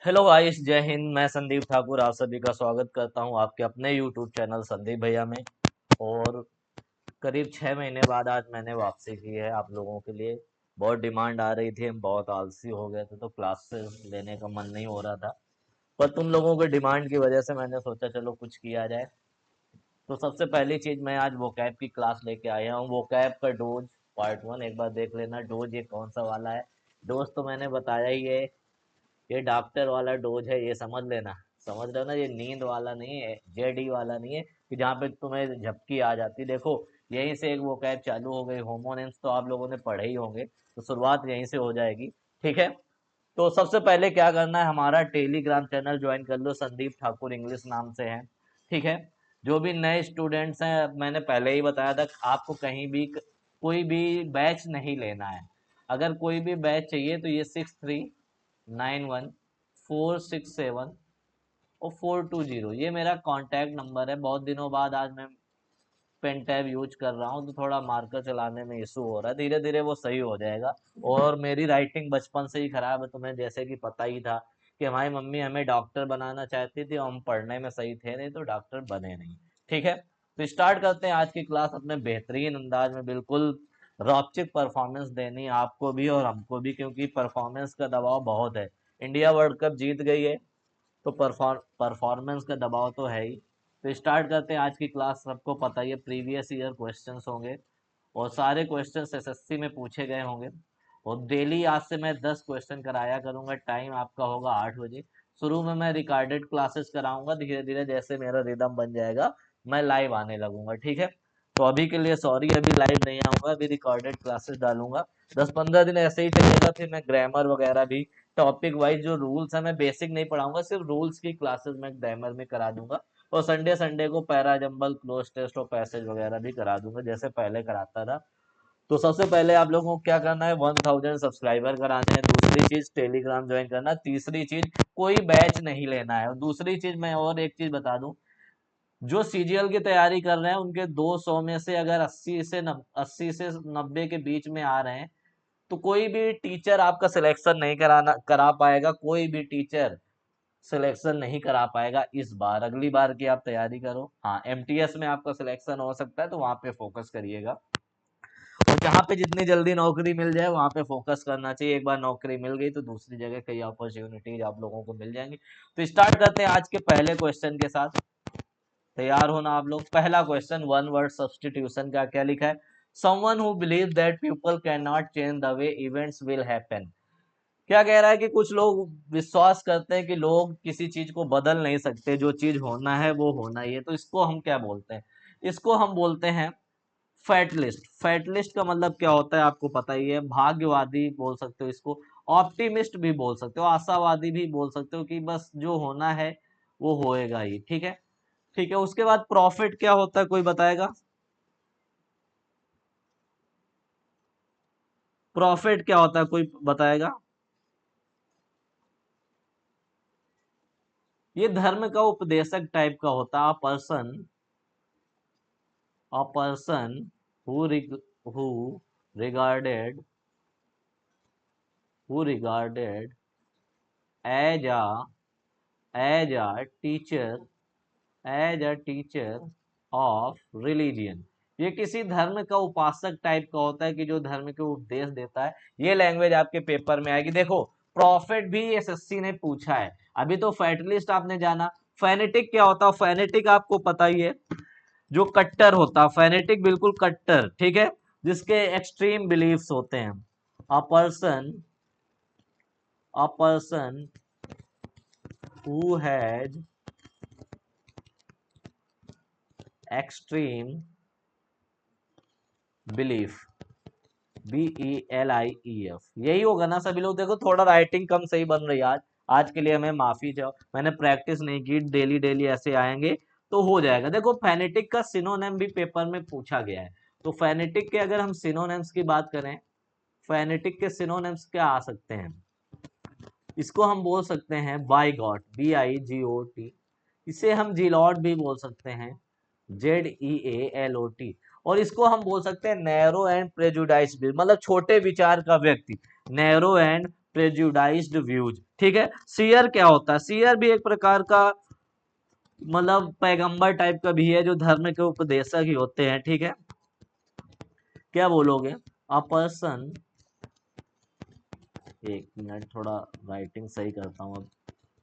Hello guys, जय हिंद। मैं संदीप ठाकुर आप सभी का स्वागत करता हूं आपके अपने यूट्यूब चैनल संदीप भैया में। और करीब 6 महीने बाद आज मैंने वापसी की है आप लोगों के लिए। बहुत डिमांड आ रही थी, हम बहुत आलसी हो गए थे तो क्लासेस लेने का मन नहीं हो रहा था। पर तुम लोगों के डिमांड की वजह से मैंने सोचा चलो कुछ किया जाए। तो सबसे पहली चीज, मैं आज वोकैब की क्लास लेके आया हूँ। वोकैब का डोज पार्ट 1 एक बार देख लेना। डोज ये कौन सा वाला है? डोज तो मैंने बताया ही है, ये डॉक्टर वाला डोज है, ये समझ लेना। समझ रहे हो ना? ये नींद वाला नहीं है, जेडी वाला नहीं है कि जहाँ पे तुम्हें झपकी आ जाती। देखो, यहीं से एक वोकैब चालू हो गई। होमोनिम्स तो आप लोगों ने पढ़े ही होंगे, तो शुरुआत यहीं से हो जाएगी। ठीक है, तो सबसे पहले क्या करना है, हमारा टेलीग्राम चैनल ज्वाइन कर लो। संदीप ठाकुर इंग्लिश नाम से है। ठीक है, जो भी नए स्टूडेंट्स हैं, मैंने पहले ही बताया था, आपको कहीं भी कोई भी बैच नहीं लेना है। अगर कोई भी बैच चाहिए तो ये 6391 467 और 420, ये मेरा कांटेक्ट नंबर है। बहुत दिनों बाद आज मैं पेन टैब यूज कर रहा हूँ तो थोड़ा मार्कर चलाने में इशू हो रहा है, धीरे धीरे वो सही हो जाएगा। और मेरी राइटिंग बचपन से ही खराब है, तुम्हें जैसे कि पता ही था कि हमारी मम्मी हमें डॉक्टर बनाना चाहती थी और हम पढ़ने में सही थे नहीं तो डॉक्टर बने नहीं। ठीक है, तो स्टार्ट करते हैं आज की क्लास अपने बेहतरीन अंदाज में। बिल्कुल रौचक परफॉर्मेंस देनी है आपको भी और हमको भी, क्योंकि परफॉर्मेंस का दबाव बहुत है। इंडिया वर्ल्ड कप जीत गई है तो परफॉर्मेंस का दबाव तो है ही। तो स्टार्ट करते हैं आज की क्लास। सबको पता ही है, प्रीवियस ईयर क्वेश्चंस होंगे और सारे क्वेश्चंस एसएससी में पूछे गए होंगे। और डेली आज से मैं 10 क्वेश्चन कराया करूंगा। टाइम आपका होगा 8 बजे। शुरू में मैं रिकॉर्डेड क्लासेस कराऊंगा, धीरे धीरे जैसे मेरा रिदम बन जाएगा मैं लाइव आने लगूंगा। ठीक है, तो अभी के लिए सॉरी, अभी लाइव नहीं आऊंगा, अभी रिकॉर्डेड क्लासेस डालूंगा। 10-15 दिन ऐसे ही चलेगा, फिर मैं ग्रामर वगैरह भी टॉपिक वाइज जो रूल्स है, मैं बेसिक नहीं पढ़ाऊंगा, सिर्फ रूल्स की क्लासेस मैं ग्रामर में करा दूंगा। और संडे संडे को पैरा जंबल, क्लोज टेस्ट और पैसेज वगैरह भी करा दूंगा जैसे पहले कराता था। तो सबसे पहले आप लोगों को क्या करना है, 1000 सब्सक्राइबर कराने हैं। दूसरी चीज टेलीग्राम ज्वाइन करना। तीसरी चीज, कोई बैच नहीं लेना है। और दूसरी चीज, मैं और एक चीज बता दूं, जो सीजीएल की तैयारी कर रहे हैं उनके 200 में से अगर 80 से 90 के बीच में आ रहे हैं तो कोई भी टीचर आपका सिलेक्शन नहीं करा पाएगा। कोई भी टीचर सिलेक्शन नहीं करा पाएगा इस बार। अगली बार की आप तैयारी करो। हाँ, एमटीएस में आपका सिलेक्शन हो सकता है तो वहां पे फोकस करिएगा। और जहाँ पे जितनी जल्दी नौकरी मिल जाए वहां पे फोकस करना चाहिए। एक बार नौकरी मिल गई तो दूसरी जगह कई अपॉर्चुनिटीज आप लोगों को मिल जाएंगी। तो स्टार्ट करते हैं आज के पहले क्वेश्चन के साथ। तैयार होना आप लोग। पहला क्वेश्चन, वन वर्ड सब्स्टिट्यूशन का क्या लिखा है? Someone who believe that people can not change the way events will happen. क्या कह रहा है कि कुछ लोग विश्वास करते हैं कि लोग किसी चीज को बदल नहीं सकते, जो चीज होना है वो होना ही है। तो इसको हम क्या बोलते हैं? इसको हम बोलते हैं फैटलिस्ट। फैटलिस्ट का मतलब क्या होता है आपको पता ही है। भाग्यवादी बोल सकते हो इसको, ऑप्टिमिस्ट भी बोल सकते हो, आशावादी भी बोल सकते हो कि बस जो होना है वो होएगा ही। ठीक है, ठीक है। उसके बाद प्रॉफिट क्या होता है, कोई बताएगा? प्रॉफिट क्या होता है, कोई बताएगा? ये धर्म का उपदेशक टाइप का होता है। a person who regarded regarded as a teacher of religion. ये किसी धर्म का उपासक टाइप का होता है कि जो धर्म के उपदेश देता है। ये लैंग्वेज आपके पेपर में आएगी। देखो, प्रॉफिट भी एसएससी ने पूछा है। अभी तो फैटलिस्ट आपने जाना। फेनेटिक क्या होता है? फेनेटिक आपको पता ही है, जो कट्टर होता है। फेनेटिक बिल्कुल कट्टर, ठीक है, जिसके एक्सट्रीम बिलीफ्स होते हैं। A person a person who has extreme belief, BELIEF, यही होगा ना सभी लोग? देखो, थोड़ा राइटिंग कम सही बन रही है आज। आज के लिए हमें माफी चाहो, मैंने प्रैक्टिस नहीं की। डेली डेली ऐसे आएंगे तो हो जाएगा। देखो, फेनेटिक का सिनोनिम भी पेपर में पूछा गया है। तो फेनेटिक के अगर हम सिनोनिम्स की बात करें, फेनेटिक के सिनोनिम्स क्या आ सकते हैं? इसको हम बोल सकते हैं बाइगॉट, BIGOT। इसे हम जीलॉट भी बोल सकते हैं, ZEALOT। और इसको हम बोल सकते हैं नैरो एंड प्रेजुडाइस भी, मतलब छोटे विचार का व्यक्ति। नैरो एंड प्रेजुडाइज्ड व्यूज, ठीक है। सियर क्या होता है? सियर भी एक प्रकार का मतलब पैगंबर टाइप का भी है, जो धर्म के उपदेशक ही होते हैं, ठीक है। क्या बोलोगे? अ पर्सन, एक मिनट थोड़ा राइटिंग सही करता हूँ, अब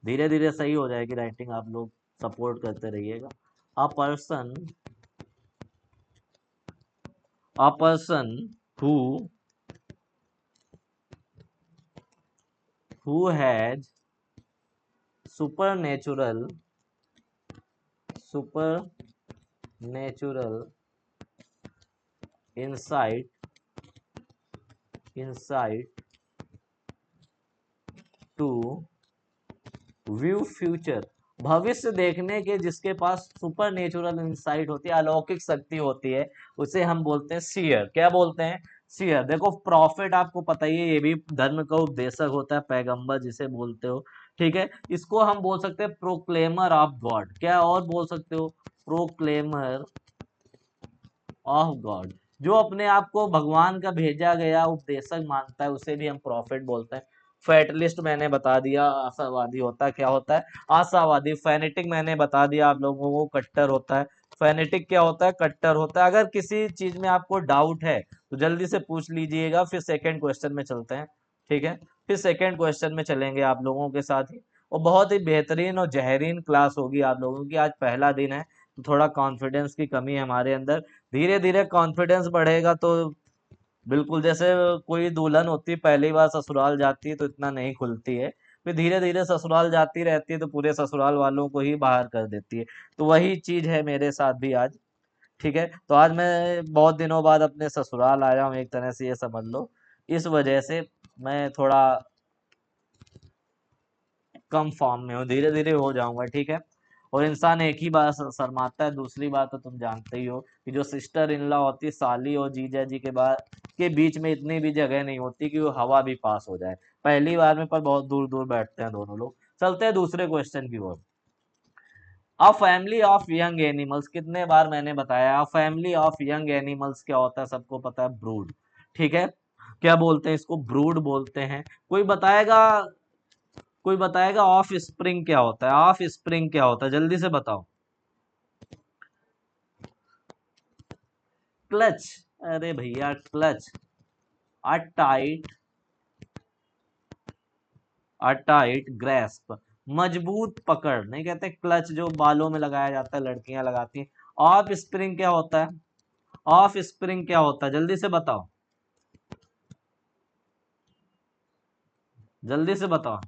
धीरे धीरे सही हो जाएगी राइटिंग, आप लोग सपोर्ट करते रहिएगा। A person, a person who has supernatural supernatural insight to view future, भविष्य देखने के जिसके पास सुपर नेचुरल इंसाइट होती है, अलौकिक शक्ति होती है, उसे हम बोलते हैं सीयर। क्या बोलते हैं? सीयर। देखो प्रॉफिट आपको पता ही है, ये भी धर्म का उपदेशक होता है, पैगंबर जिसे बोलते हो, ठीक है। इसको हम बोल सकते हैं प्रोक्लेमर ऑफ गॉड। क्या और बोल सकते हो? प्रोक्लेमर ऑफ गॉड। जो अपने आप को भगवान का भेजा गया उपदेशक मानता है, उसे भी हम प्रॉफिट बोलते हैं। फैटलिस्ट मैंने बता दिया, आशावादी होता है, क्या होता है? आशावादी। फैनेटिक मैंने बता दिया आप लोगों को, कट्टर होता है। फैनेटिक क्या होता है? कट्टर होता है। अगर किसी चीज में आपको डाउट है तो जल्दी से पूछ लीजिएगा, फिर सेकंड क्वेश्चन में चलते हैं, ठीक है। फिर सेकंड क्वेश्चन में चलेंगे आप लोगों के साथ ही, और बहुत ही बेहतरीन और जहरीन क्लास होगी आप लोगों की। आज पहला दिन है तो थोड़ा कॉन्फिडेंस की कमी है हमारे अंदर, धीरे धीरे कॉन्फिडेंस बढ़ेगा तो बिल्कुल जैसे कोई दुल्हन होती है, पहली बार ससुराल जाती है तो इतना नहीं खुलती है, फिर धीरे धीरे ससुराल जाती रहती है तो पूरे ससुराल वालों को ही बाहर कर देती है। तो वही चीज है मेरे साथ भी आज, ठीक है। तो आज मैं बहुत दिनों बाद अपने ससुराल आया हूँ, एक तरह से ये समझ लो। इस वजह से मैं थोड़ा कम फॉर्म में हूँ, धीरे धीरे हो जाऊंगा, ठीक है। और इंसान एक ही बार शर्माता है, दूसरी बात तो तुम जानते ही हो कि जो सिस्टर इन लॉ होती है, साली और जीजा जी के बाद के बीच में इतनी भी जगह नहीं होती कि वो हवा भी पास हो जाए पहली बार में, पर बहुत दूर दूर बैठते हैं दोनों लोग। चलते हैं दूसरे क्वेश्चन की ओर। A family of young animals, कितने बार मैंने बताया, a family of young animals क्या होता है? सबको पता है, ब्रूड, ठीक है। क्या बोलते हैं इसको? ब्रूड बोलते हैं। कोई बताएगा? कोई बताएगा ऑफ स्प्रिंग क्या होता है? ऑफ स्प्रिंग क्या होता है? जल्दी से बताओ। क्लच। अरे भैया क्लच, अटाइट, अटाइट ग्रेस्प, मजबूत पकड़। नहीं कहते क्लच जो बालों में लगाया जाता है, लड़कियां लगाती हैं। ऑफ स्प्रिंग क्या होता है? ऑफ स्प्रिंग क्या होता है? जल्दी से बताओ, जल्दी से बताओ।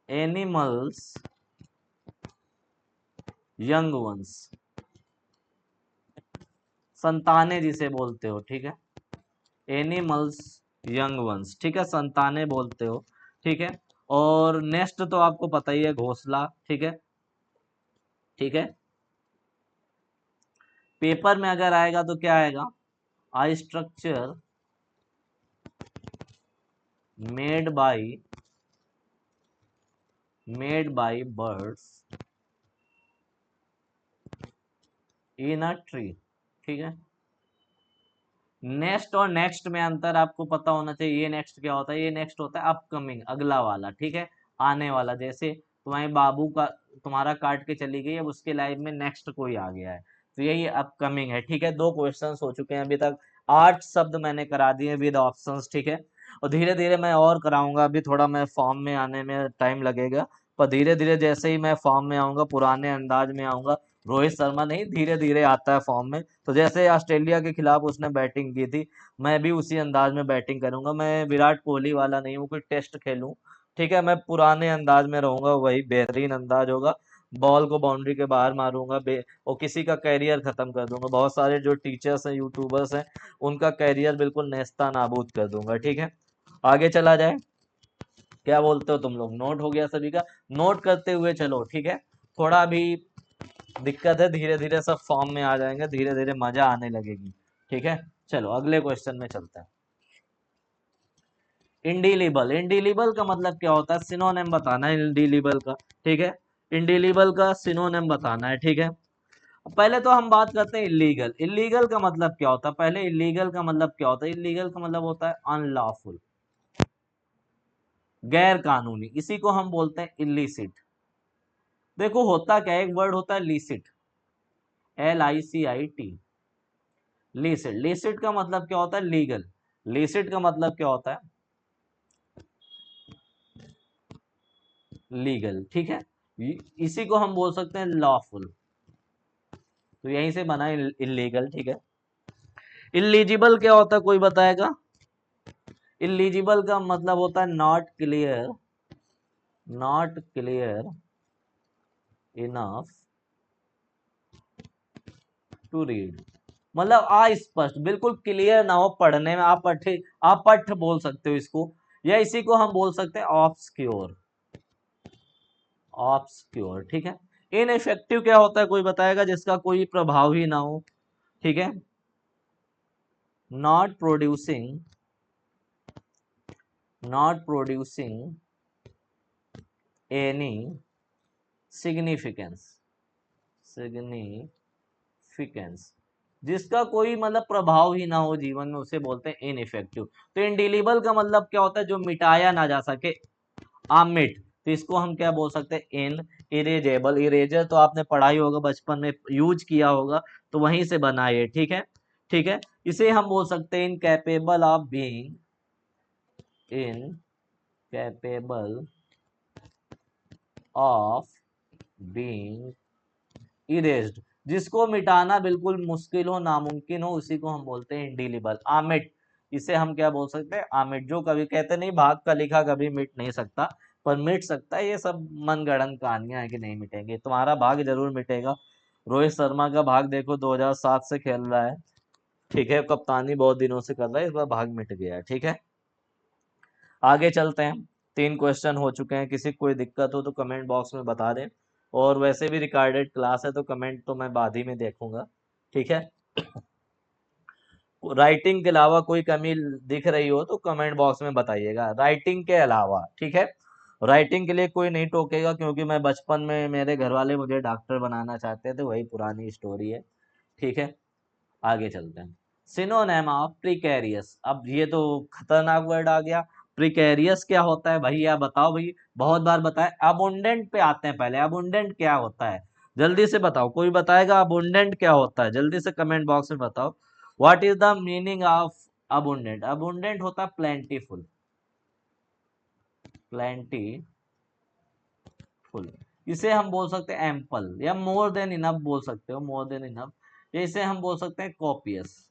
एनिमल्स यंग वंस, संताने जिसे बोलते हो, ठीक है। एनिमल्स यंग वंस, ठीक है, संताने बोलते हो, ठीक है। और नेक्स्ट तो आपको पता ही है, घोंसला, ठीक है, ठीक है। पेपर में अगर आएगा तो क्या आएगा? A structure made by birds in a tree, ठीक है। नेक्स्ट और नेक्स्ट में अंतर आपको पता होना चाहिए। ये नेक्स्ट क्या होता है? ये नेक्स्ट होता है अपकमिंग, अगला वाला, ठीक है, आने वाला। जैसे तुम्हारे बाबू का, तुम्हारा काट के चली गई, अब उसके लाइफ में नेक्स्ट कोई आ गया है, तो यही अपकमिंग है, ठीक है। दो क्वेश्चंस हो चुके हैं अभी तक, 8 शब्द मैंने करा दिए विद ऑप्शंस, ठीक है। और धीरे धीरे मैं और कराऊंगा, अभी थोड़ा मैं फॉर्म में आने में टाइम लगेगा, पर धीरे धीरे जैसे ही मैं फॉर्म में आऊंगा, पुराने अंदाज में आऊंगा। रोहित शर्मा नहीं, धीरे धीरे आता है फॉर्म में, तो जैसे ऑस्ट्रेलिया के खिलाफ उसने बैटिंग की थी, मैं भी उसी अंदाज में बैटिंग करूंगा। मैं विराट कोहली वाला नहीं हूँ, कोई टेस्ट खेलूं, ठीक है। मैं पुराने अंदाज में रहूंगा, वही बेहतरीन अंदाज होगा। बॉल को बाउंड्री के बाहर मारूंगा, और किसी का कैरियर खत्म कर दूंगा। बहुत सारे जो टीचर्स हैं, यूट्यूबर्स हैं, उनका कैरियर बिल्कुल नेस्ता नाबूद कर दूंगा, ठीक है। आगे चला जाए, क्या बोलते हो तुम लोग? नोट हो गया सभी का? नोट करते हुए चलो, ठीक है। थोड़ा अभी दिक्कत है, धीरे धीरे सब फॉर्म में आ जाएंगे, धीरे धीरे मजा आने लगेगी, ठीक है। चलो अगले क्वेश्चन में चलते हैं। इंडिलीबल, इंडिलीबल का मतलब क्या होता है? सिनोनिम बताना है इंडिलीबल का, ठीक है। इंडिलीबल का सिनोनिम बताना है, ठीक है। पहले तो हम बात करते हैं इलीगल। इलीगल का मतलब क्या होता है? पहले इलीगल का मतलब क्या होता है? इलीगल का मतलब होता है अनलॉफुल, गैर कानूनी, इसी को हम बोलते हैं इलिसिट। देखो होता क्या है, एक वर्ड होता है लीसिट, LICIT, लीसिट। लीसिट का मतलब क्या होता है, लीगल। लीसिट का मतलब क्या होता है, लीगल, ठीक है। इसी को हम बोल सकते हैं लॉफुल, तो यहीं से बना इलीगल, ठीक है। इलीजिबल क्या होता है, कोई बताएगा? इलीजिबल का मतलब होता है not clear, not clear enough to read, मतलब अस्पष्ट, बिल्कुल क्लियर ना हो पढ़ने में, आप पठ बोल सकते हो इसको, या इसी को हम बोल सकते हैं ऑब्सक्योर, ऑब्सक्योर, ठीक है। इनइफेक्टिव क्या होता है, कोई बताएगा? जिसका कोई प्रभाव ही ना हो, ठीक है। Not producing, not producing any significance, significance, जिसका कोई मतलब प्रभाव ही ना हो जीवन में, उसे बोलते हैं इनइफेक्टिव। तो इंडिलीबल का मतलब क्या होता है, जो मिटाया ना जा सके, आमिट, तो इसको हम क्या बोल सकते हैं, इन इरेजेबल। इरेजर तो आपने पढ़ा ही होगा, बचपन में यूज किया होगा, तो वहीं से बना ये, ठीक है, ठीक है। इसे हम बोल सकते हैं incapable of being, incapable of being erased, जिसको मिटाना बिल्कुल मुश्किल हो, नामुमकिन हो, उसी को हम बोलते हैं इंडिलीबल, आमिट। इसे हम क्या बोल सकते हैं, आमिट। जो कभी कहते नहीं भाग का लिखा कभी मिट नहीं सकता, पर मिट सकता है, ये सब मनगढ़ंत कहानियां है कि नहीं मिटेंगे। तुम्हारा भाग जरूर मिटेगा। रोहित शर्मा का भाग देखो 2007 से खेल रहा है, ठीक है, कप्तानी बहुत दिनों से कर रहा है, इस बार भाग मिट गया है, ठीक है। आगे चलते हैं, 3 क्वेश्चन हो चुके हैं। किसी को कोई दिक्कत हो तो कमेंट बॉक्स में बता दें, और वैसे भी रिकॉर्डेड क्लास है तो कमेंट तो मैं बाद ही में देखूंगा, ठीक है। राइटिंग के अलावा कोई कमी दिख रही हो तो कमेंट बॉक्स में बताइएगा, राइटिंग के अलावा, ठीक है। राइटिंग के लिए कोई नहीं टोकेगा, क्योंकि मैं बचपन में मेरे घर वाले मुझे डॉक्टर बनाना चाहते थे, वही पुरानी स्टोरी है, ठीक है। आगे चलते हैं, सिनोनिम ऑफ प्रिकेरियस। अब ये तो खतरनाक वर्ड आ गया, प्रिकेरियस क्या होता है भैया, बताओ भाई, बहुत बार बताए। अबुंडेंट पे आते हैं पहले, अबुंडेंट क्या होता है, जल्दी से बताओ, कोई बताएगा अबुंडेंट क्या होता है? जल्दी से कमेंट बॉक्स में बताओ, what is the meaning of abundant? Abundant होता है प्लेंटीफुल, प्लेंटीफुल। इसे हम बोल सकते हैं एम्पल, या मोर देन इनफ बोल सकते हो, मोर देन इनफ। इसे हम बोल सकते हैं कॉपियस।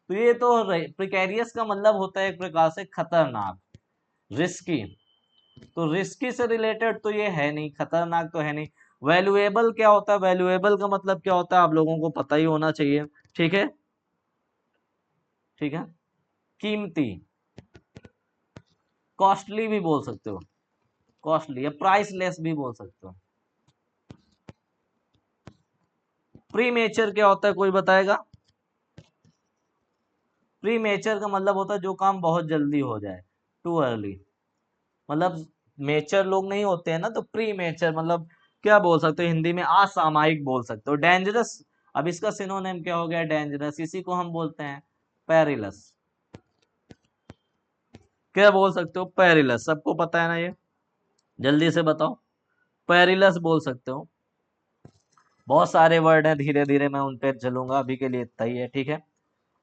तो ये तो प्रिकेरियस का मतलब होता है एक प्रकार से खतरनाक, रिस्की। तो रिस्की से रिलेटेड तो ये है नहीं, खतरनाक तो है नहीं। वैल्यूएबल क्या होता है? वैल्यूएबल का मतलब क्या होता है, आप लोगों को पता ही होना चाहिए, ठीक है, ठीक है। कीमती, कॉस्टली भी बोल सकते हो, कॉस्टली, या प्राइसलेस भी बोल सकते हो। प्रीमेचर क्या होता है, कोई बताएगा? प्रीमेचर का मतलब होता है जो काम बहुत जल्दी हो जाए, टू अर्ली, मतलब मेचर लोग नहीं होते हैं ना, तो प्री मेचर मतलब क्या बोल सकते हो हिंदी में, असामयिक बोल सकते हो। डेंजरस, अब इसका सिनोनिम क्या हो गया, डेंजरस, इसी को हम बोलते हैं पेरिलस। क्या बोल सकते हो, पेरिलस, सबको पता है ना ये, जल्दी से बताओ, पेरिलस बोल सकते हो। बहुत सारे वर्ड हैं, धीरे धीरे मैं उन पे चलूंगा, अभी के लिए इतना ही है, ठीक है।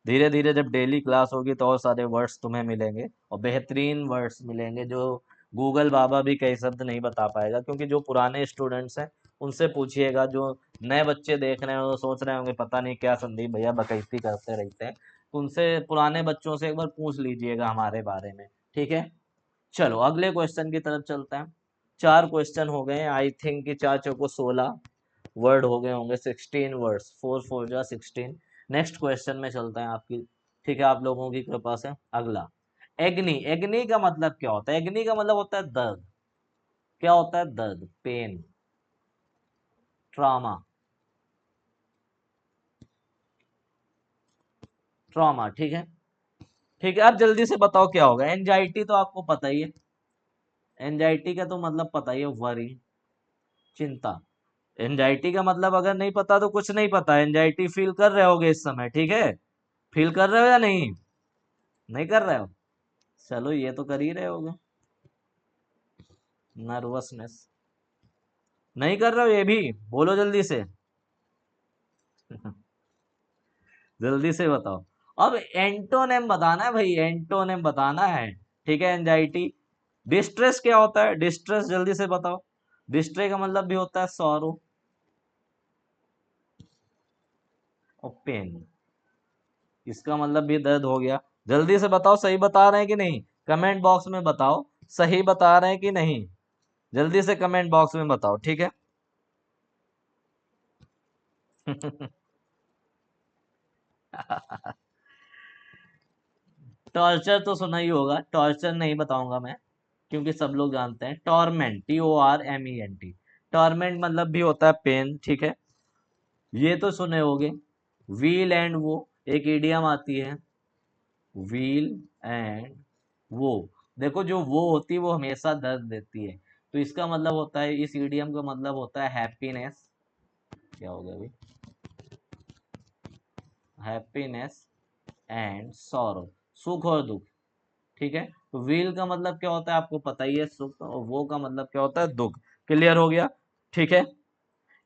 धीरे धीरे जब डेली क्लास होगी तो और सारे वर्ड्स तुम्हें मिलेंगे, और बेहतरीन वर्ड्स मिलेंगे, जो गूगल बाबा भी कई शब्द नहीं बता पाएगा। क्योंकि जो पुराने स्टूडेंट्स हैं उनसे पूछिएगा, जो नए बच्चे देख रहे हैं वो सोच रहे होंगे पता नहीं क्या संदीप भैया बकैती करते रहते हैं, तो उनसे, पुराने बच्चों से एक बार पूछ लीजिएगा हमारे बारे में, ठीक है। चलो अगले क्वेश्चन की तरफ चलते हैं। 4 क्वेश्चन हो गए, आई थिंक कि 4 चौको 16 वर्ड हो गए होंगे, 16 वर्ड्स, 4 4 जा 16। नेक्स्ट क्वेश्चन में चलते हैं आपकी, ठीक है, आप लोगों की कृपा से। अगला, एग्नी। एग्नी का मतलब क्या होता है? एग्नी का मतलब होता है दर्द। क्या होता है? दर्द, पेन, ट्रामा, ट्रामा, ठीक है, ठीक है। अब जल्दी से बताओ क्या होगा। एंजाइटी तो आपको पता ही है, एंजाइटी का तो मतलब पता ही है, वरी, चिंता। एंजाइटी का मतलब अगर नहीं पता तो कुछ नहीं पता, एंजाइटी फील कर रहे होगे इस समय, ठीक है, फील कर रहे हो या नहीं? नहीं कर रहे हो, चलो ये तो कर ही रहे होगे। नर्वसनेस। नहीं कर रहे हो ये भी, बोलो जल्दी से। जल्दी से बताओ। अब एंटोनेम बताना है भाई, एंटोनेम बताना है। ठीक है, एंजाइटी। डिस्ट्रेस क्या होता है? डिस्ट्रेस जल्दी से बताओ। डिस्ट्रेस का मतलब भी होता है सॉरो और पेन। इसका मतलब भी दर्द हो गया। जल्दी से बताओ, सही बता रहे हैं कि नहीं? कमेंट बॉक्स में बताओ सही बता रहे हैं कि नहीं। जल्दी से कमेंट बॉक्स में बताओ, ठीक है। टॉर्चर तो सुना ही होगा, टॉर्चर नहीं बताऊंगा मैं, क्योंकि सब लोग जानते हैं। Torment, TORMENT। टॉर्मेंट मतलब भी होता है पेन, ठीक है। ये तो सुने होगे। व्हील एंड वो, एक इडियम आती है, व्हील एंड वो। देखो जो वो होती है वो हमेशा दर्द देती है, तो इसका मतलब होता है, इस इडियम का मतलब होता है हैप्पीनेस। क्या हो गया अभी? हैप्पीनेस एंड सॉरो, सुख और दुख। ठीक है, तो व्हील का मतलब क्या होता है आपको पता ही है, सुख, और वो का मतलब क्या होता है, दुख। क्लियर हो गया? ठीक है।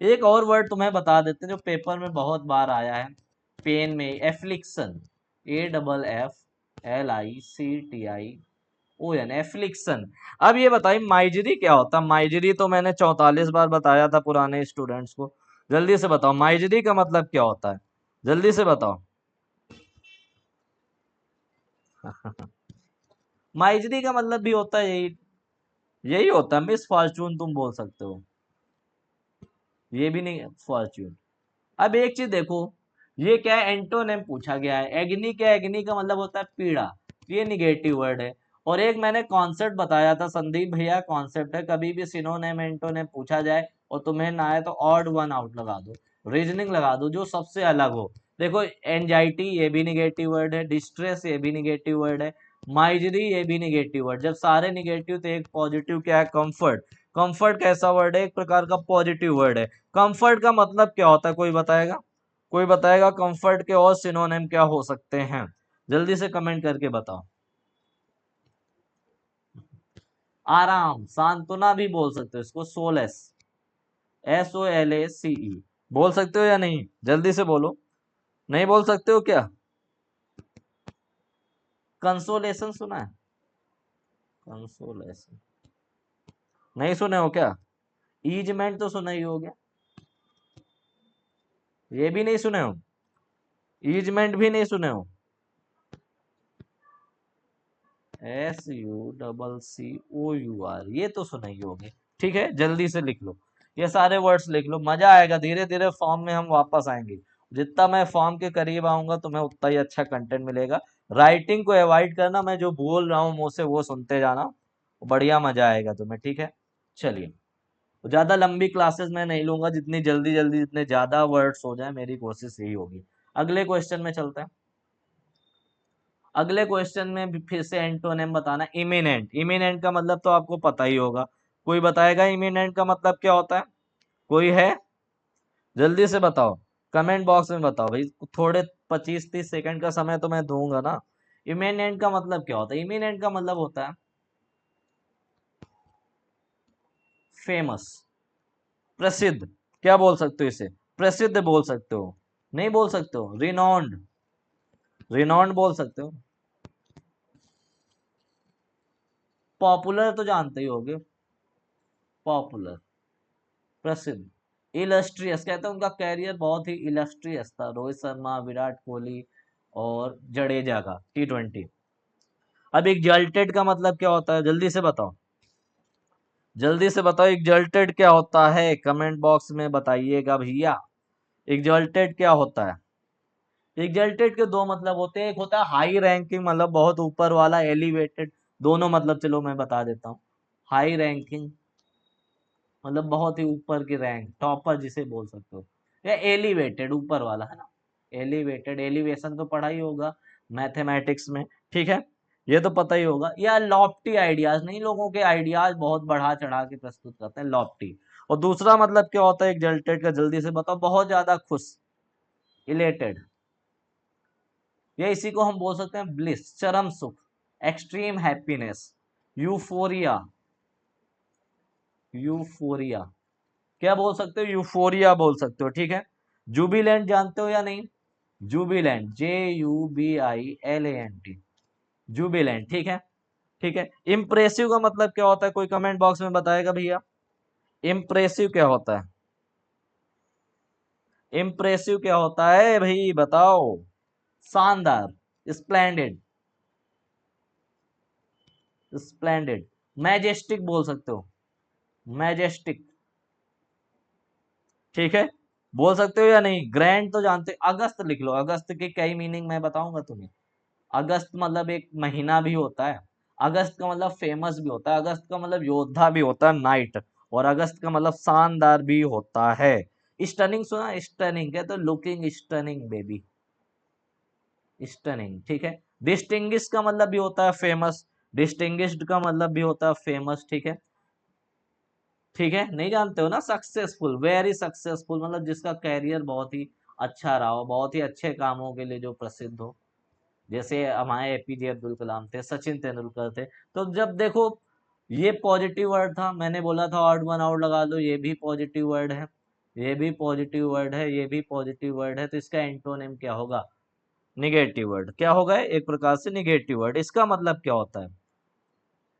एक और वर्ड तुम्हें बता देते हैं जो पेपर में बहुत बार आया है, पेन में, एफ्लिक्शन। AFFLICTION, affliction. अब ये बताइए माइजरी क्या होता है? माइजरी तो मैंने 44 बार बताया था पुराने स्टूडेंट्स को। जल्दी से बताओ माइजरी का मतलब क्या होता है, जल्दी से बताओ। माइजरी का मतलब भी होता है यही, यही होता है, मिस फॉर्चून तुम बोल सकते हो। ये भी नहीं फॉर्च्यून। अब एक चीज देखो, ये क्या है, एंटोनेम पूछा गया है। एग्नी क्या है? एग्नी का मतलब होता है पीड़ा, ये निगेटिव वर्ड है। और एक मैंने कॉन्सेप्ट बताया था संदीप भैया, कॉन्सेप्ट है, कभी भी सिनोनेम एंटोनेम पूछा जाए और तुम्हें ना आए तो ऑड वन आउट लगा दो, रीजनिंग लगा दो जो सबसे अलग हो। देखो एंजाइटी ये भी निगेटिव वर्ड है, डिस्ट्रेस ये भी निगेटिव वर्ड है, माइजरी ये भी निगेटिव वर्ड। जब सारे निगेटिव तो एक पॉजिटिव क्या है, कंफर्ट। कंफर्ट कैसा वर्ड है? एक प्रकार का पॉजिटिव वर्ड है। कंफर्ट का मतलब क्या होता है, कोई बताएगा? कोई बताएगा कंफर्ट के और सिनोनिम क्या हो सकते हैं? जल्दी से कमेंट करके बताओ। आराम, सांत्वना भी बोल सकते हो इसको, सोलेस, SOLACE। बोल सकते हो या नहीं? जल्दी से बोलो। नहीं बोल सकते हो क्या? कंसोलेशन सुना है? कंसोलेशन नहीं सुने हो क्या? ईजमेंट तो सुना ही हो गया, ये भी नहीं सुने हो? ईजमेंट भी नहीं सुने हो? SUCCOUR, ये तो सुना ही होगे। ठीक है, जल्दी से लिख लो, ये सारे वर्ड्स लिख लो, मजा आएगा। धीरे धीरे फॉर्म में हम वापस आएंगे, जितना मैं फॉर्म के करीब आऊंगा तुम्हें उतना ही अच्छा कंटेंट मिलेगा। राइटिंग को अवॉइड करना, मैं जो बोल रहा हूँ मुंह से वो सुनते जाना, बढ़िया मजा आएगा तुम्हें। ठीक है, चलिए। ज्यादा लंबी क्लासेस मैं नहीं लूंगा, जितनी जल्दी जल्दी जितने ज्यादा वर्ड्स हो जाए मेरी कोशिश यही होगी। अगले क्वेश्चन में चलते हैं। अगले क्वेश्चन में भी फिर से एंटोनिम बताना। इमिनेंट, इमिनेंट का मतलब तो आपको पता ही होगा, कोई बताएगा इमिनेंट का मतलब क्या होता है? कोई है? जल्दी से बताओ, कमेंट बॉक्स में बताओ भाई, थोड़े 25-30 सेकंड का समय तो मैं दूंगा ना। इमिनेंट का मतलब क्या होता है? इमिनेंट का मतलब होता है फेमस, प्रसिद्ध। क्या बोल सकते हो इसे? प्रसिद्ध बोल सकते हो, नहीं बोल सकते हो, रिनॉन्ड, रिनॉन्ड बोल सकते हो। पॉपुलर तो जानते ही होगे, पॉपुलर, प्रसिद्ध। इलस्ट्रियस कहते हैं, उनका कैरियर बहुत ही इलस्ट्रियस था, रोहित शर्मा, विराट कोहली और जडेजा का T20। अब एग्जल्टेड का मतलब क्या होता है? जल्दी से बताओ, जल्दी से बताओ, एग्जल्टेड क्या होता है? कमेंट बॉक्स में बताइएगा भैया, एग्जल्टेड क्या होता है? एग्जल्टेड के दो मतलब होते हैं, एक होता है हाई रैंकिंग, मतलब बहुत ऊपर वाला, एलिवेटेड, दोनों मतलब चलो मैं बता देता हूँ। हाई रैंकिंग मतलब बहुत ही ऊपर की रैंक, टॉपर जिसे बोल सकते हो, या एलिवेटेड ऊपर वाला है ना, एलिवेटेड, एलिवेशन तो पढ़ा ही होगा मैथमेटिक्स में, ठीक है, ये तो पता ही होगा। या लॉफ्टी आइडियाज, नहीं, लोगों के आइडियाज बहुत बढ़ा चढ़ा के प्रस्तुत करते हैं, लॉफ्टी। और दूसरा मतलब क्या होता है एग्जल्टेड का? जल्दी से बताओ, बहुत ज्यादा खुश, इलेटेड। या इसी को हम बोल सकते हैं ब्लिस, चरम सुख, एक्सट्रीम हैप्पीनेस, यूफोरिया, यूफोरिया, क्या बोल सकते हो, यूफोरिया बोल सकते हो, ठीक है। जुबिलेंट जानते हो या नहीं, जुबिलेंट, JUBILANT, जुबिलेंट, ठीक है। ठीक है, इम्प्रेसिव का मतलब क्या होता है, कोई कमेंट बॉक्स में बताएगा भैया, इम्प्रेसिव क्या होता है, इम्प्रेसिव क्या होता है भाई बताओ, शानदार, स्प्लेंडेड, स्प्लेंडेड, मैजेस्टिक बोल सकते हो, मैजेस्टिक, ठीक है, बोल सकते हो या नहीं। ग्रैंड तो जानते, अगस्त लिख लो, अगस्त की कई मीनिंग मैं बताऊंगा तुम्हें। अगस्त मतलब एक महीना भी होता है, अगस्त का मतलब फेमस भी होता है, अगस्त का मतलब योद्धा भी होता है, नाइट, और अगस्त का मतलब शानदार भी होता है। स्टनिंग सुना, स्टनिंग क्या, तो लुकिंग स्टनिंग बेबी, स्टनिंग, ठीक है। डिस्टिंग्विश का मतलब भी होता है फेमस, डिस्टिंग्विश्ड का मतलब भी होता है फेमस, ठीक है। ठीक है, नहीं जानते हो ना, सक्सेसफुल, वेरी सक्सेसफुल मतलब जिसका कैरियर बहुत ही अच्छा रहा हो, बहुत ही अच्छे कामों के लिए जो प्रसिद्ध हो। जैसे हमारे APJ अब्दुल कलाम थे, सचिन तेंदुलकर थे। तो जब देखो, ये पॉजिटिव वर्ड था, मैंने बोला था ऑड वन आउट लगा लो, ये भी पॉजिटिव वर्ड है, ये भी पॉजिटिव वर्ड है, ये भी पॉजिटिव वर्ड है, तो इसका एंटोनिम क्या होगा, निगेटिव वर्ड, क्या होगा, एक प्रकार से निगेटिव वर्ड। इसका मतलब क्या होता है,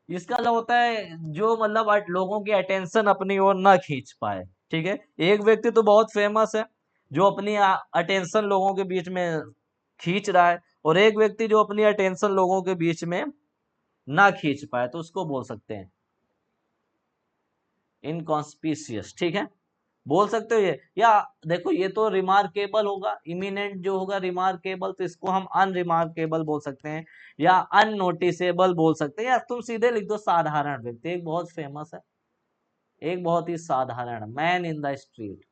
इसका मतलब होता है जो मतलब लोगों की अटेंशन अपनी ओर ना खींच पाए, ठीक है। एक व्यक्ति तो बहुत फेमस है, जो अपनी अटेंशन लोगों के बीच में खींच रहा है, और एक व्यक्ति जो अपनी अटेंशन लोगों के बीच में ना खींच पाए, तो उसको बोल सकते हैं इनकॉन्स्पिशियस, ठीक है, बोल सकते हो ये। या देखो, ये तो रिमार्केबल होगा, इमिनेंट जो होगा रिमार्केबल, तो इसको हम अनरिमार्केबल बोल सकते हैं, या अननोटिसेबल बोल सकते हैं, या तुम सीधे लिख दो साधारण व्यक्ति। एक बहुत फेमस है, एक बहुत ही साधारण, man in the street,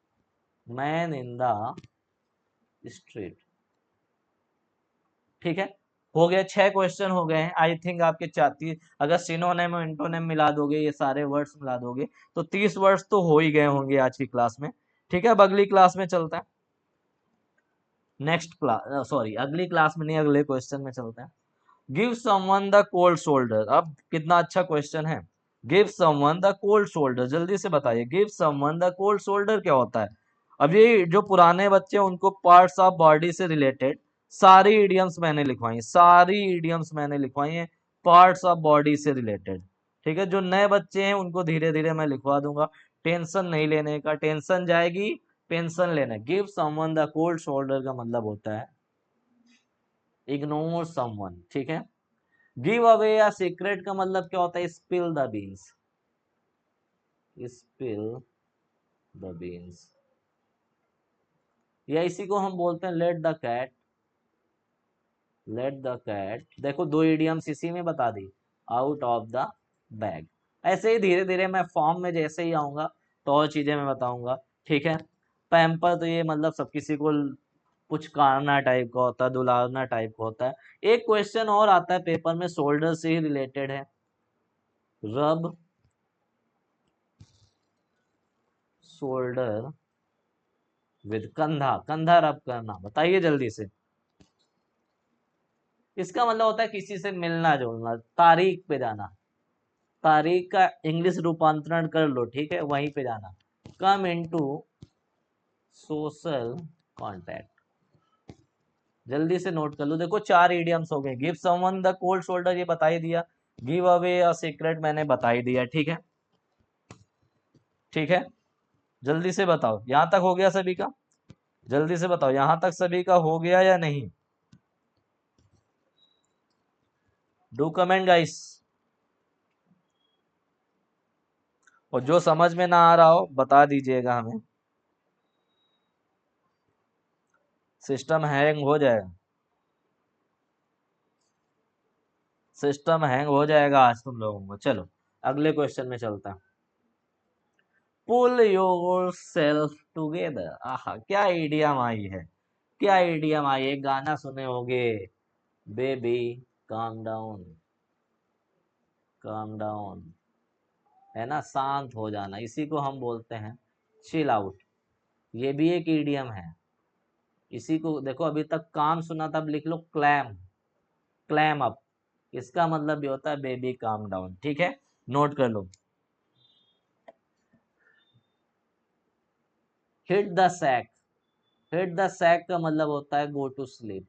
man in the street, ठीक है। हो गया, 6 क्वेश्चन हो गए हैं, आई थिंक आपके 34, अगर सिनोनिम और इंटोनिम मिला दोगे, ये सारे वर्ड्स मिला दोगे, तो 30 वर्ड्स तो हो ही गए होंगे आज की क्लास में, ठीक है। अब अगली क्लास में चलते हैं, नेक्स्ट क्लास, सॉरी अगली क्लास में नहीं, अगले क्वेश्चन में चलते हैं। Give someone the cold shoulder, अब कितना अच्छा क्वेश्चन है, give someone the cold shoulder, जल्दी से बताइए, give someone the cold shoulder क्या होता है। अब ये जो पुराने बच्चे हैं, उनको पार्ट्स ऑफ बॉडी से रिलेटेड सारी इडियम्स मैंने लिखवाई, सारी इडियम्स मैंने लिखवाई हैं पार्ट्स ऑफ बॉडी से रिलेटेड, ठीक है। जो नए बच्चे हैं उनको धीरे धीरे मैं लिखवा दूंगा, टेंशन नहीं लेने का, टेंशन जाएगी पेंशन लेना। Give someone the cold shoulder का मतलब होता है इग्नोर समवन, ठीक है। गिव अवे या सीक्रेट का मतलब क्या होता है, spill the beans, spill the beans, या इसी को हम बोलते हैं let the cat, let the cat, देखो दो इडियम्स इसी में बता दी, आउट ऑफ द बैग। ऐसे ही धीरे धीरे मैं फॉर्म में जैसे ही आऊंगा तो और चीजें मैं बताऊंगा, ठीक है। पैम्पर तो ये मतलब सब किसी को पुचकारना टाइप का होता है, दुलारना टाइप का होता है। एक क्वेश्चन और आता है पेपर में, शोल्डर से ही रिलेटेड है, रब शोल्डर विद, कंधा, कंधा रब करना, बताइए जल्दी से। इसका मतलब होता है किसी से मिलना जुलना, तारीख पे जाना, तारीख का इंग्लिश रूपांतरण कर लो, ठीक है, वहीं पे जाना, कम इनटू सोशल कांटेक्ट, जल्दी से नोट कर लो। देखो 4 इडियम्स हो गए, give someone the cold shoulder ये बता ही दिया, गिव अवे अ सीक्रेट मैंने बता ही दिया, ठीक है, ठीक है। जल्दी से बताओ, यहां तक हो गया सभी का, जल्दी से बताओ यहां तक सभी का हो गया या नहीं, डू कमेंट गाइस। और जो समझ में ना आ रहा हो बता दीजिएगा हमें, सिस्टम हैंग हो जाएगा, सिस्टम हैंग हो जाएगा आज तुम लोगों को। चलो अगले क्वेश्चन में चलता है, पुल योर सेल्फ टूगेदर, आहा क्या इडियम आई है, क्या इडियम आई है, गाना सुने होगे, baby calm down, calm down, है ना, शांत हो जाना, इसी को हम बोलते हैं चिल आउट, ये भी एक इडियम है। इसी को देखो, अभी तक काम सुना था, अब लिख लो क्लैम, क्लैम अप, इसका मतलब भी होता है बेबी काम डाउन, ठीक है, नोट कर लो। Hit the sack, hit the sack का मतलब होता है गो टू स्लीप।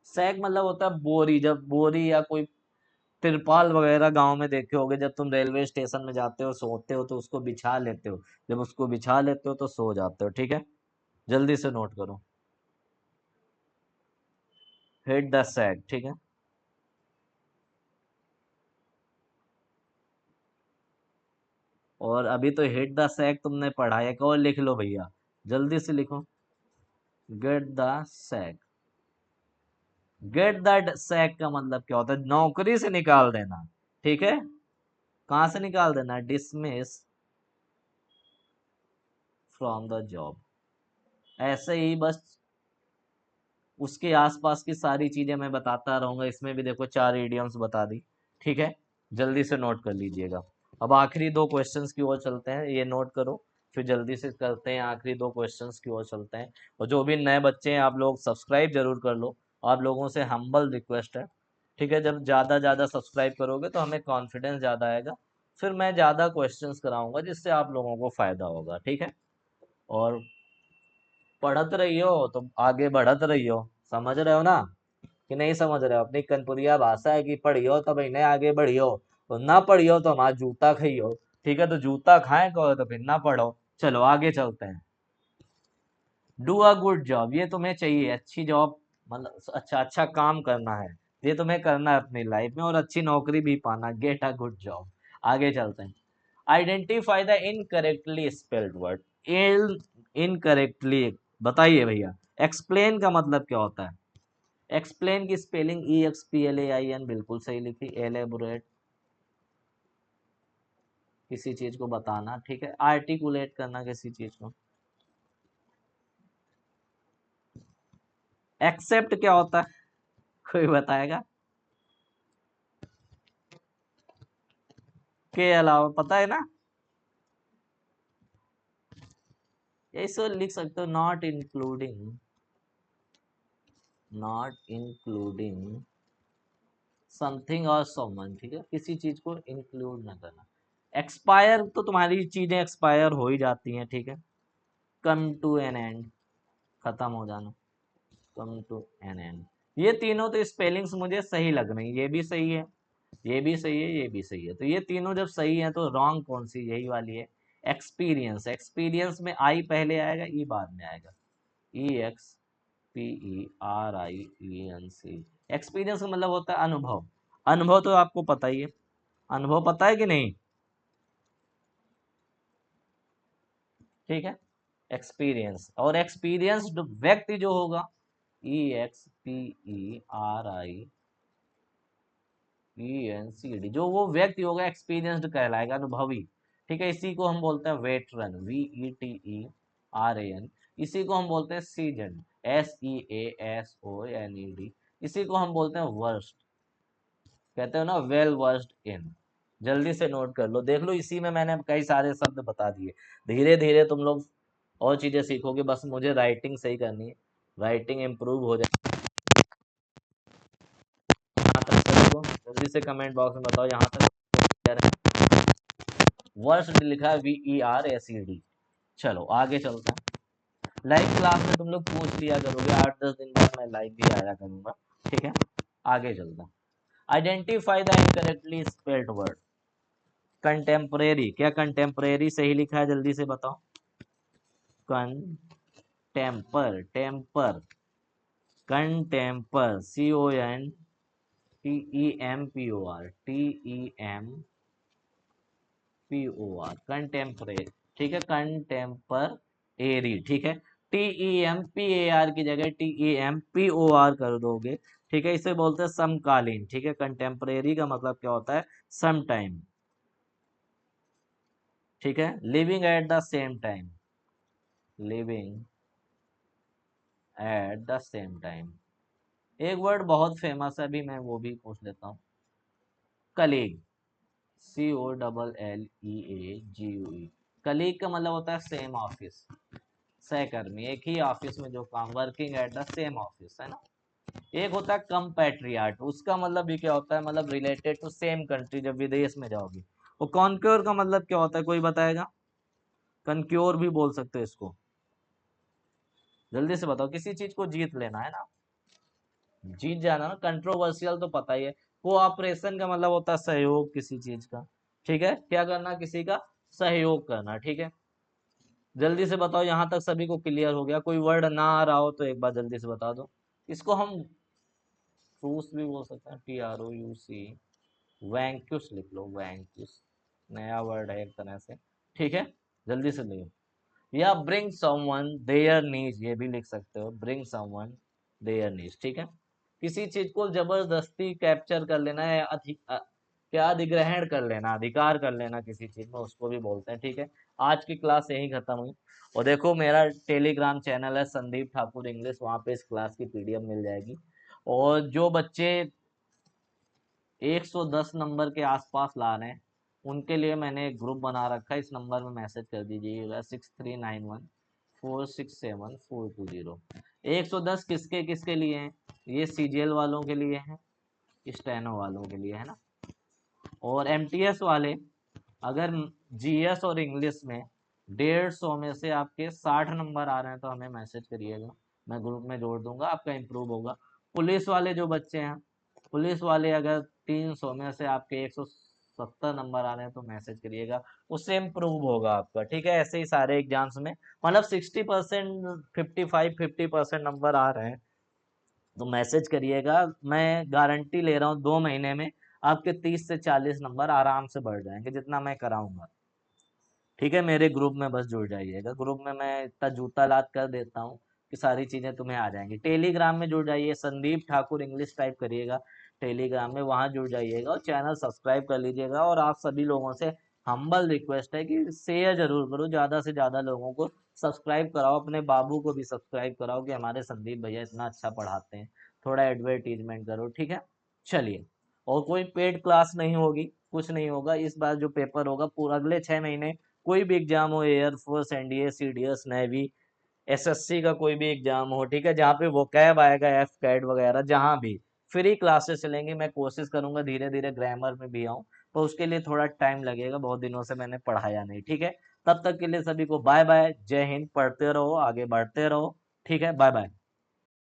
सैक मतलब होता है बोरी, जब बोरी या कोई तिरपाल वगैरह गांव में देखे होगे, जब तुम रेलवे स्टेशन में जाते हो सोते हो तो उसको बिछा लेते हो, जब उसको बिछा लेते हो तो सो जाते हो, ठीक है, जल्दी से नोट करो, हिट द सैक, ठीक है। और अभी तो हिट द सैक तुमने पढ़ा है, एक और लिख लो भैया, जल्दी से लिखो, get the sack. Get that sack का मतलब क्या होता है, नौकरी से निकाल देना, ठीक है, कहां से निकाल देना, डिसमिस फ्रॉम द जॉब। ऐसे ही बस उसके आसपास की सारी चीजें मैं बताता रहूंगा, इसमें भी देखो 4 इडियम्स बता दी, ठीक है, जल्दी से नोट कर लीजिएगा। अब आखिरी 2 क्वेश्चंस की ओर चलते हैं, ये नोट करो, फिर जल्दी से करते हैं, आखिरी 2 क्वेश्चंस की ओर चलते हैं। और जो भी नए बच्चे हैं आप लोग सब्सक्राइब जरूर कर लो, आप लोगों से हम्बल रिक्वेस्ट है, ठीक है, जब ज़्यादा ज़्यादा सब्सक्राइब करोगे तो हमें कॉन्फिडेंस ज़्यादा आएगा, फिर मैं ज़्यादा क्वेश्चंस कराऊंगा जिससे आप लोगों को फ़ायदा होगा, ठीक है। और पढ़त रहियो तो आगे बढ़त रहियो, समझ रहे हो ना कि नहीं समझ रहे हो, अपनी कनपुरिया भाषा है कि पढ़ियो तो भाई नहीं आगे बढ़ियो, तो ना पढ़ियो तो हमारा जूता खाइयो, ठीक है, तो जूता खाए कहो तो फिर ना पढ़ो। चलो आगे चलते हैं, डू अ गुड जॉब, ये तुम्हें चाहिए, अच्छी जॉब, मतलब अच्छा अच्छा काम करना है, ये तुम्हें करना है अपनी लाइफ में, और अच्छी नौकरी भी पाना, गेट अ गुड जॉब। आगे चलते हैं, identify the incorrectly spelled word, incorrectly बताइए भैया। एक्सप्लेन का मतलब क्या होता है, एक्सप्लेन की स्पेलिंग EXPLAIN बिल्कुल सही लिखी, एलेबोरेट किसी चीज को बताना, ठीक है, आर्टिकुलेट करना किसी चीज को। एक्सेप्ट क्या होता है, कोई बताएगा, के अलावा पता है ना, ऐसे लिख सकते हो, not including, not including something और समवन, ठीक है, किसी चीज को इंक्लूड ना करना। एक्सपायर तो तुम्हारी चीजें एक्सपायर हो ही जाती हैं, ठीक है, कम टू एन एंड, खत्म हो जाना, कम टू एन एंड। ये तीनों तो स्पेलिंग्स मुझे सही लग रही, ये भी सही है, ये भी सही है, ये भी सही है, तो ये तीनों जब सही है तो रॉन्ग कौन सी, यही वाली है, एक्सपीरियंस, एक्सपीरियंस में आई पहले आएगा, ई बाद में आएगा, EXPERIENC, एक्सपीरियंस का मतलब होता है अनुभव, अनुभव तो आपको पता ही है, अनुभव पता है कि नहीं, ठीक है, एक्सपीरियंस, और एक्सपीरियंस्ड व्यक्ति जो होगा, EXPERIENCD, जो वो व्यक्ति होगा एक्सपीरियंस्ड कहलाएगा, अनुभवी, ठीक है, इसी को हम बोलते हैं वेटरन, VETERAN, इसी को हम बोलते हैं सीजन, SEASONED, इसी को हम बोलते हैं वर्स्ट, कहते हो ना वेल वर्स्ड इन। जल्दी से नोट कर लो, देख लो, इसी में मैंने कई सारे शब्द बता दिए, धीरे धीरे तुम लोग और चीजें सीखोगे, बस मुझे राइटिंग सही करनी है, राइटिंग इम्प्रूव हो जाए। यहाँ तक सभी को जल्दी से कमेंट बॉक्स में बताओ, यहाँ तक क्लियर है, वर्स्ट लिखा है VERSED। चलो आगे चलते हैं, लाइव क्लास में तुम लोग पूछ लिया करोगे, 8-10 दिन बाद मैं लाइव भी आया करूंगा, ठीक है, आगे चलता हूँ, identify the incorrectly spelled word, contemporary, क्या कंटेम्परेरी सही लिखा है, जल्दी से बताओ, कंटेम्पर, टेम्पर, कंटेम्पर, CONTEMPOR, कंटेम्परेरी, ठीक है, कंटेम्पर एरी, ठीक है, TEMPAR की जगह TEMPOR कर दोगे, ठीक है, इसे बोलते हैं समकालीन, ठीक है, कंटेम्परेरी का मतलब क्या होता है, सम टाइम, ठीक है, living at the same time, living at the same time. एक वर्ड बहुत फेमस है, अभी मैं वो भी पूछ लेता हूँ, कलीग, COLLEAGUE, कलीग का मतलब होता है सेम ऑफिस, सहकर्मी, एक ही ऑफिस में जो काम, working at the same office, है ना। एक होता है कंपैट्रियाट, उसका मतलब भी क्या होता है, मतलब रिलेटेड टू सेम कंट्री, जब विदेश में जाओगे। और कॉन्क्योर का मतलब क्या होता है, कोई बताएगा, कनक्योर भी बोल सकते हो इसको। जल्दी से बताओ, किसी चीज को जीत लेना है ना, जीत जाना ना। कंट्रोवर्शियल तो पता ही है, कोऑपरेशन का मतलब होता है सहयोग किसी चीज का, ठीक है, क्या करना, किसी का सहयोग करना, ठीक है। जल्दी से बताओ, यहाँ तक सभी को क्लियर हो गया? कोई वर्ड ना आ रहा हो तो एक बार जल्दी से बता दो। इसको हम ट्रूस भी बोल सकते हैं, TROUC, वैंक्यूस लिख लो, वैंक्यूस, नया वर्ड है एक तरह से, ठीक है। जल्दी से लिखो। या ब्रिंग समवन देयर नीज, ये भी लिख सकते हो, ब्रिंग समवन देयर नीज, ठीक है। किसी चीज को जबरदस्ती कैप्चर कर लेना है, क्या अधिग्रहण कर लेना, अधिकार कर लेना किसी चीज में, उसको भी बोलते हैं, ठीक है। आज की क्लास यही खत्म हुई। और देखो मेरा टेलीग्राम चैनल है संदीप ठाकुर इंग्लिश, वहां पे इस क्लास की PDF मिल जाएगी। और जो बच्चे 110 नंबर के आसपास ला रहे हैं, उनके लिए मैंने एक ग्रुप बना रखा है, इस नंबर में मैसेज कर दीजिएगा, 6391467420। 110 किसके किसके लिए हैं? ये CGL वालों के लिए हैं, स्टेनो वालों के लिए है ना। और MTS वाले, अगर GS और इंग्लिश में 150 में से आपके 60 नंबर आ रहे हैं तो हमें मैसेज करिएगा, मैं ग्रुप में जोड़ दूंगा, आपका इम्प्रूव होगा। पुलिस वाले जो बच्चे हैं, पुलिस वाले अगर 300 में से आपके 170 नंबर आ रहे हैं तो मैसेज करिएगा, उससे इम्प्रूव होगा आपका, ठीक है। ऐसे ही सारे एग्जाम्स में मतलब 60%, 55-50% नंबर आ रहे हैं तो मैसेज करिएगा। मैं गारंटी ले रहा हूँ 2 महीने में आपके 30 से 40 नंबर आराम से बढ़ जाएंगे, जितना मैं कराऊंगा, ठीक है। मेरे ग्रुप में बस जुड़ जाइएगा, ग्रुप में मैं इतना जूता लाद कर देता हूँ कि सारी चीजें तुम्हें आ जाएंगी। टेलीग्राम में जुड़ जाइए, संदीप ठाकुर इंग्लिश टाइप करिएगा टेलीग्राम में, वहां जुड़ जाइएगा और चैनल सब्सक्राइब कर लीजिएगा। और आप सभी लोगों से हम्बल रिक्वेस्ट है कि शेयर जरूर करो, ज्यादा से ज्यादा लोगों को सब्सक्राइब कराओ, अपने बाबू को भी सब्सक्राइब कराओ कि हमारे संदीप भैया इतना अच्छा पढ़ाते हैं, थोड़ा एडवर्टीजमेंट करो, ठीक है। चलिए, और कोई पेड क्लास नहीं होगी, कुछ नहीं होगा इस बार। जो पेपर होगा पूरा अगले 6 महीने, कोई भी एग्जाम हो, air force, NDA, CDS, navy, SSC का कोई भी एग्जाम हो, ठीक है, जहाँ पे वो कैब आएगा, FCAT वगैरह, जहाँ भी फ्री क्लासेस चलेंगी। मैं कोशिश करूंगा धीरे धीरे ग्रामर में भी आऊँ, तो उसके लिए थोड़ा टाइम लगेगा, बहुत दिनों से मैंने पढ़ाया नहीं, ठीक है। तब तक के लिए सभी को बाय बाय, जय हिंद, पढ़ते रहो, आगे बढ़ते रहो, ठीक है, बाय बाय।